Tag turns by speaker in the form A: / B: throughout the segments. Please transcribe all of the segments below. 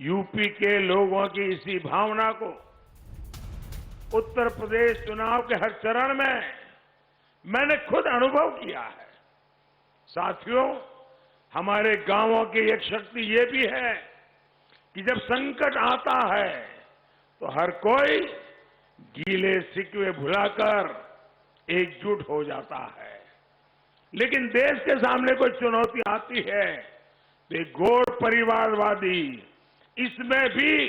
A: UP के लोगों की इसी भावना को उत्तर प्रदेश चुनाव के हर चरण में मैंने खुद अनुभव किया है। साथियों, हमारे गांवों की एक शक्ति ये भी है कि जब संकट आता है तो हर कोई गीले शिकवे भुलाकर एकजुट हो जाता है। लेकिन देश के सामने कोई चुनौती आती है तो गौर परिवारवादी इसमें भी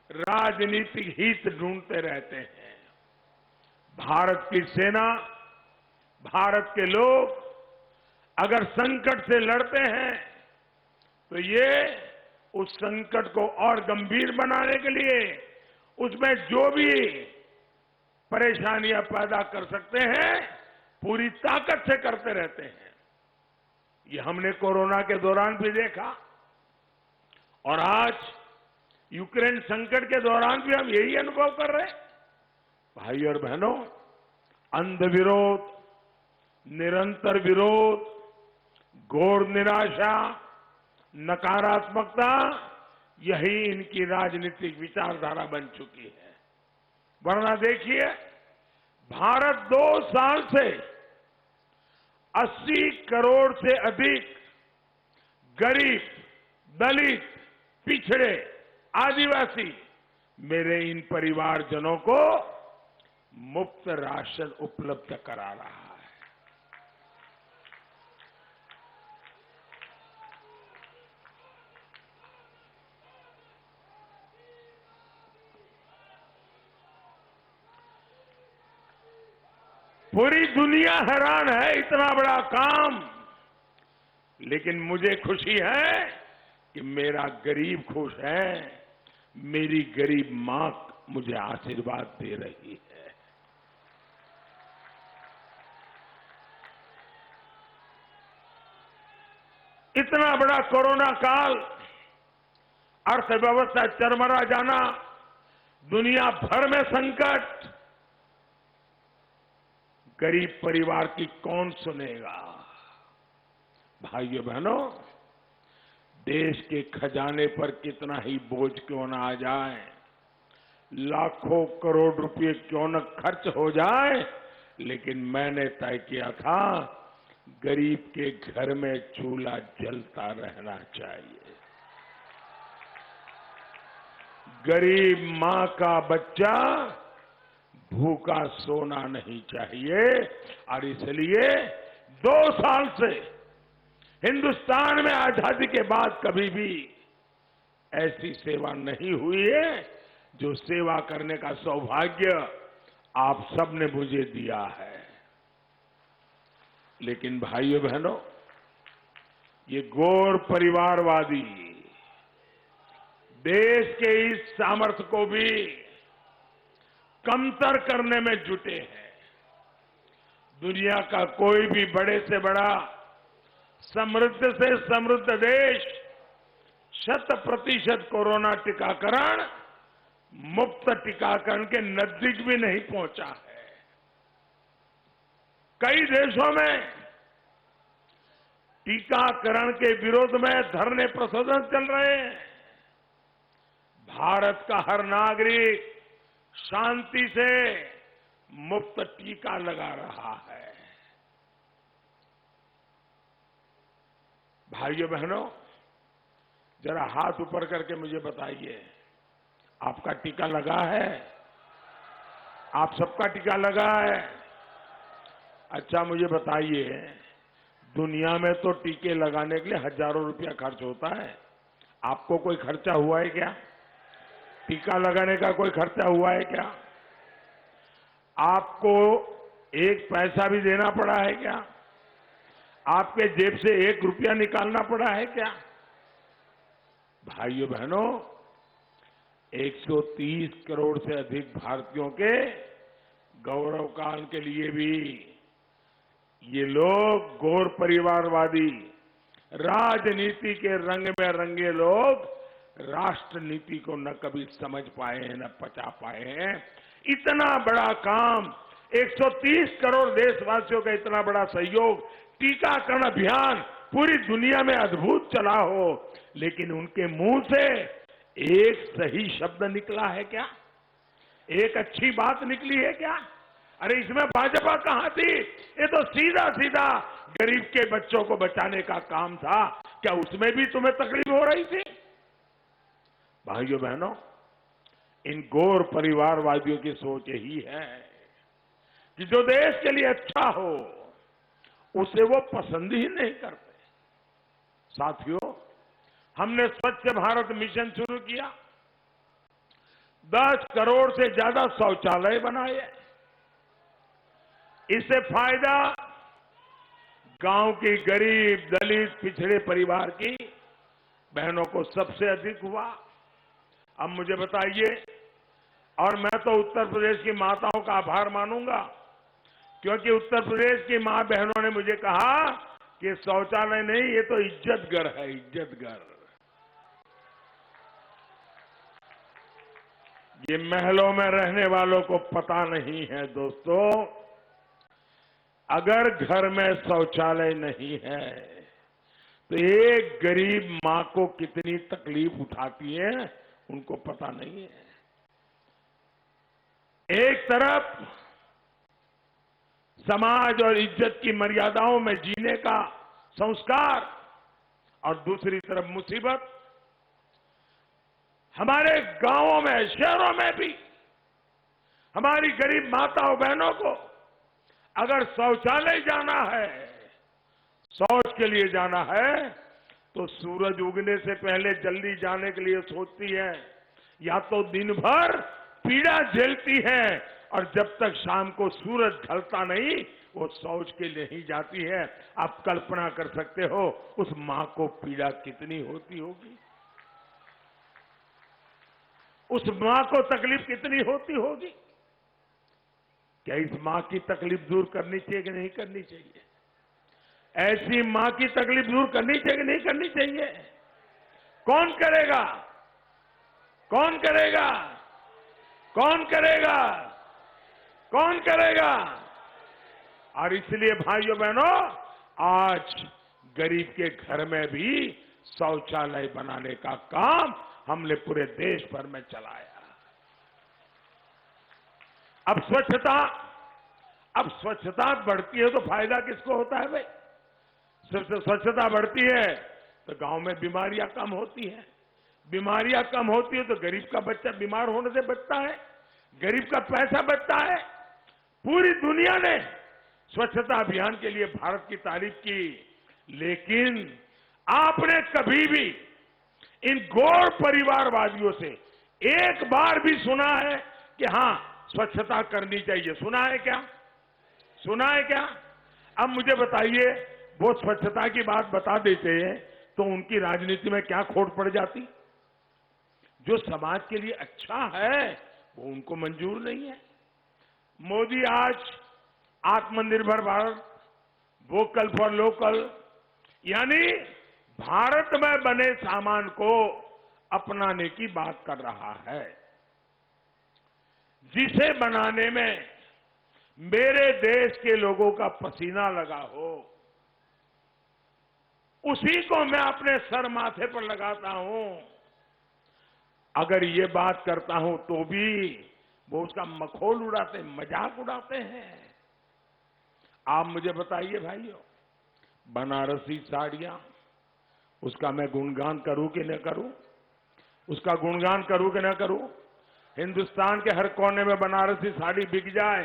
A: राजनीतिक हित ढूंढते रहते हैं। भारत की सेना, भारत के लोग अगर संकट से लड़ते हैं तो ये उस संकट को और गंभीर बनाने के लिए उसमें जो भी परेशानियां पैदा कर सकते हैं पूरी ताकत से करते रहते हैं। ये हमने कोरोना के दौरान भी देखा और आज यूक्रेन संकट के दौरान भी हम यही अनुभव कर रहे हैं। भाई और बहनों, अंध विरोध, निरंतर विरोध, घोर निराशा, नकारात्मकता, यही इनकी राजनीतिक विचारधारा बन चुकी है। वरना देखिए, भारत 2 साल से 80 करोड़ से अधिक गरीब, दलित, पिछड़े, आदिवासी मेरे इन परिवारजनों को मुफ्त राशन उपलब्ध करा रहा है। पूरी दुनिया हैरान है, इतना बड़ा काम। लेकिन मुझे खुशी है कि मेरा गरीब खुश है, मेरी गरीब मां मुझे आशीर्वाद दे रही है। इतना बड़ा कोरोना काल, अर्थव्यवस्था चरमरा जाना, दुनिया भर में संकट, गरीब परिवार की कौन सुनेगा? भाइयों बहनों, देश के खजाने पर कितना ही बोझ क्यों न आ जाए, लाखों करोड़ रुपए क्यों न खर्च हो जाए, लेकिन मैंने तय किया था गरीब के घर में चूल्हा जलता रहना चाहिए। गरीब मां का बच्चा भूखा सोना नहीं चाहिए। और इसलिए 2 साल से हिंदुस्तान में आजादी के बाद कभी भी ऐसी सेवा नहीं हुई है जो सेवा करने का सौभाग्य आप सबने मुझे दिया है। लेकिन भाइयों बहनों, ये गौर परिवारवादी देश के इस सामर्थ्य को भी कमतर करने में जुटे हैं। दुनिया का कोई भी बड़े से बड़ा, समृद्ध से समृद्ध देश 100% कोरोना टीकाकरण, मुफ्त टीकाकरण के नजदीक भी नहीं पहुंचा है। कई देशों में टीकाकरण के विरोध में धरने प्रदर्शन चल रहे हैं। भारत का हर नागरिक शांति से मुफ्त टीका लगा रहा है। भाइयों बहनों, जरा हाथ ऊपर करके मुझे बताइए, आपका टीका लगा है? आप सबका टीका लगा है? अच्छा, मुझे बताइए, दुनिया में तो टीके लगाने के लिए हजारों रुपया खर्च होता है। आपको कोई खर्चा हुआ है क्या? टीका लगाने का कोई खर्चा हुआ है क्या? आपको 1 पैसा भी देना पड़ा है क्या? आपके जेब से 1 रुपया निकालना पड़ा है क्या? भाइयों बहनों, 130 करोड़ से अधिक भारतीयों के गौरव काल के लिए भी ये लोग, गौर परिवारवादी राजनीति के रंग में रंगे लोग, राष्ट्र नीति को न कभी समझ पाए हैं, न पचा पाए हैं। इतना बड़ा काम, 130 करोड़ देशवासियों का इतना बड़ा सहयोग, टीकाकरण अभियान पूरी दुनिया में अद्भुत चला हो, लेकिन उनके मुंह से एक सही शब्द निकला है क्या? एक अच्छी बात निकली है क्या? अरे इसमें भाजपा कहां थी? ये तो सीधा सीधा गरीब के बच्चों को बचाने का काम था। क्या उसमें भी तुम्हें तकलीफ हो रही थी? भाइयों बहनों, इन गौर परिवारवादियों की सोच यही है कि जो देश के लिए अच्छा हो उसे वो पसंद ही नहीं करते। साथियों, हमने स्वच्छ भारत मिशन शुरू किया, 10 करोड़ से ज्यादा शौचालय बनाए। इससे फायदा गांव की गरीब, दलित, पिछड़े परिवार की बहनों को सबसे अधिक हुआ। अब मुझे बताइए, और मैं तो उत्तर प्रदेश की माताओं का आभार मानूंगा, क्योंकि उत्तर प्रदेश की मां बहनों ने मुझे कहा कि शौचालय नहीं, ये तो इज्जत घर है, इज्जत घर। ये महलों में रहने वालों को पता नहीं है दोस्तों, अगर घर में शौचालय नहीं है तो एक गरीब मां को कितनी तकलीफ उठाती है, उनको पता नहीं है। एक तरफ समाज और इज्जत की मर्यादाओं में जीने का संस्कार, और दूसरी तरफ मुसीबत। हमारे गांवों में, शहरों में भी हमारी गरीब माताओं बहनों को अगर शौचालय जाना है, शौच के लिए जाना है, तो सूरज उगने से पहले जल्दी जाने के लिए सोचती है, या तो दिन भर पीड़ा झेलती है, और जब तक शाम को सूरज ढलता नहीं वो शौच के लिए ही जाती है। आप कल्पना कर सकते हो उस मां को पीड़ा कितनी होती होगी, उस मां को तकलीफ कितनी होती होगी। क्या इस मां की तकलीफ दूर करनी चाहिए कि नहीं करनी चाहिए? ऐसी मां की तकलीफ दूर करनी चाहिए कि नहीं करनी चाहिए? कौन करेगा? कौन करेगा? कौन करेगा? कौन करेगा? और इसलिए भाइयों बहनों, आज गरीब के घर में भी शौचालय बनाने का काम हमने पूरे देश भर में चलाया। अब स्वच्छता बढ़ती है तो फायदा किसको होता है भाई? सिर्फ स्वच्छता बढ़ती है तो गांव में बीमारियां कम होती हैं, बीमारियां कम होती है तो गरीब का बच्चा बीमार होने से बचता है, गरीब का पैसा बचता है। पूरी दुनिया ने स्वच्छता अभियान के लिए भारत की तारीफ की, लेकिन आपने कभी भी इन गौर परिवारवादियों से एक बार भी सुना है कि हां स्वच्छता करनी चाहिए? सुना है क्या? सुना है क्या? अब मुझे बताइए, वो स्वच्छता की बात बता देते हैं तो उनकी राजनीति में क्या खोट पड़ जाती? जो समाज के लिए अच्छा है वो उनको मंजूर नहीं है। मोदी आज आत्मनिर्भर भारत, वोकल फॉर लोकल, यानी भारत में बने सामान को अपनाने की बात कर रहा है। जिसे बनाने में मेरे देश के लोगों का पसीना लगा हो, उसी को मैं अपने सर माथे पर लगाता हूं। अगर ये बात करता हूं तो भी वो उसका मखौल उड़ाते, मजाक उड़ाते हैं। आप मुझे बताइए भाइयों, बनारसी साड़ियां, उसका मैं गुणगान करूं कि न करूं? उसका गुणगान करूं कि न करूं? हिंदुस्तान के हर कोने में बनारसी साड़ी बिक जाए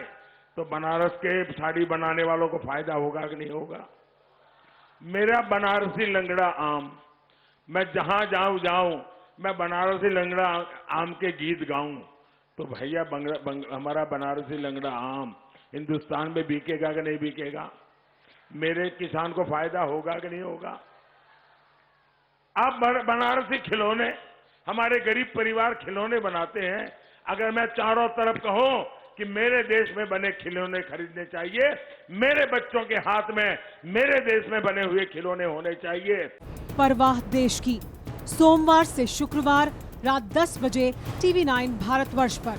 A: तो बनारस के साड़ी बनाने वालों को फायदा होगा कि नहीं होगा? मेरा बनारसी लंगड़ा आम, मैं जहां जाऊं मैं बनारसी लंगड़ा आम के गीत गाऊं, तो भैया हमारा बनारसी लंगड़ा आम हिंदुस्तान में बिकेगा कि नहीं बिकेगा? मेरे किसान को फायदा होगा कि नहीं होगा? अब बनारसी खिलौने, हमारे गरीब परिवार खिलौने बनाते हैं। अगर मैं चारों तरफ कहूं कि मेरे देश में बने खिलौने खरीदने चाहिए, मेरे बच्चों के हाथ में मेरे देश में बने हुए खिलौने होने चाहिए।
B: परवाह देश की, सोमवार से शुक्रवार रात 10 बजे TV9 भारतवर्ष पर।